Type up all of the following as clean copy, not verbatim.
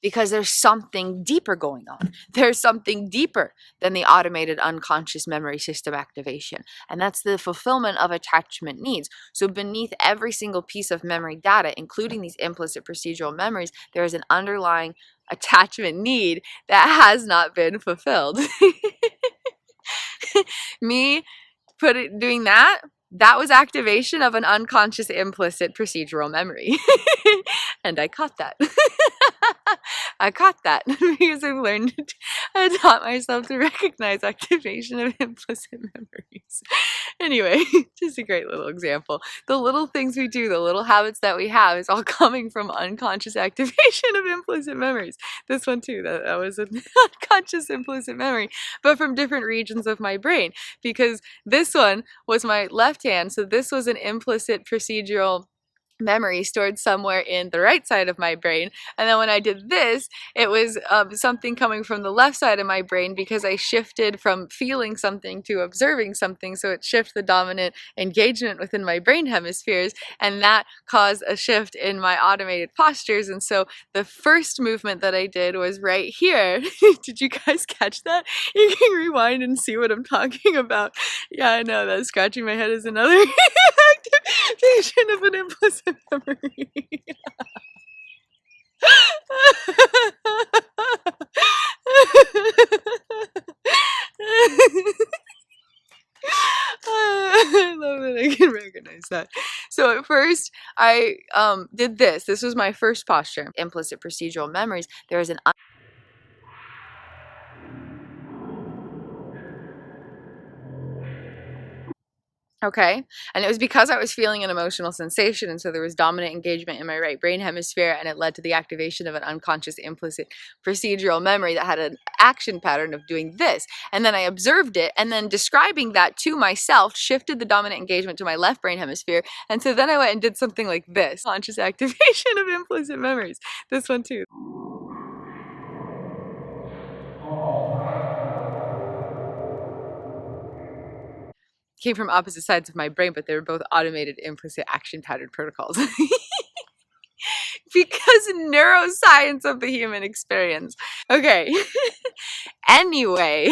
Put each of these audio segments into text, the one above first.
because there's something deeper going on. There's something deeper than the automated unconscious memory system activation, and that's the fulfillment of attachment needs. So beneath every single piece of memory data, including these implicit procedural memories, there is an underlying attachment need that has not been fulfilled. Me doing that was activation of an unconscious implicit procedural memory. And I caught that. I caught that because I've learned, I taught myself to recognize activation of implicit memories. Anyway, just a great little example. The little things we do, the little habits that we have is all coming from unconscious activation of implicit memories. This one too, that was an unconscious implicit memory, but from different regions of my brain, because this one was my left hand, so this was an implicit procedural memory stored somewhere in the right side of my brain, and then when I did this, it was something coming from the left side of my brain because I shifted from feeling something to observing something, so it shifted the dominant engagement within my brain hemispheres, and that caused a shift in my automated postures. And so the first movement that I did was right here. Did you guys catch that? You can rewind and see what I'm talking about. Yeah, I know that scratching my head is another activation of an implicit memory. I love that I can recognize that. So at first I did this. This was my first posture. Implicit procedural memories. There is an okay, and it was because I was feeling an emotional sensation, and so there was dominant engagement in my right brain hemisphere, and it led to the activation of an unconscious implicit procedural memory that had an action pattern of doing this. And then I observed it, and then describing that to myself shifted the dominant engagement to my left brain hemisphere, and so then I went and did something like this. Conscious activation of implicit memories. This one too. Came from opposite sides of my brain, but they were both automated implicit action pattern protocols. Because neuroscience of the human experience. Okay. Anyway.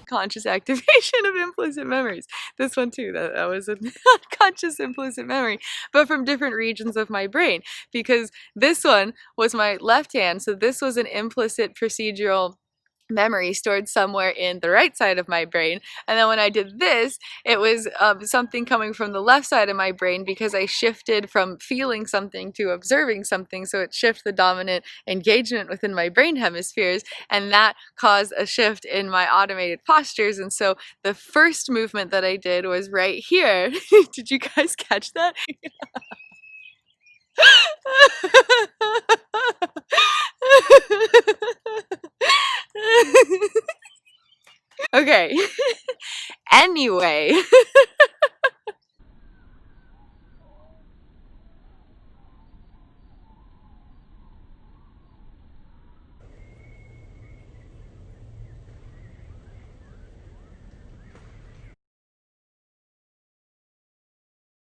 Conscious activation of implicit memories. This one too, that was an unconscious implicit memory, but from different regions of my brain, because this one was my left hand, so this was an implicit procedural memory stored somewhere in the right side of my brain, and then when I did this, it was something coming from the left side of my brain because I shifted from feeling something to observing something, so it shifted the dominant engagement within my brain hemispheres, and that caused a shift in my automated postures. And so the first movement that I did was right here. Did you guys catch that? Okay. Anyway.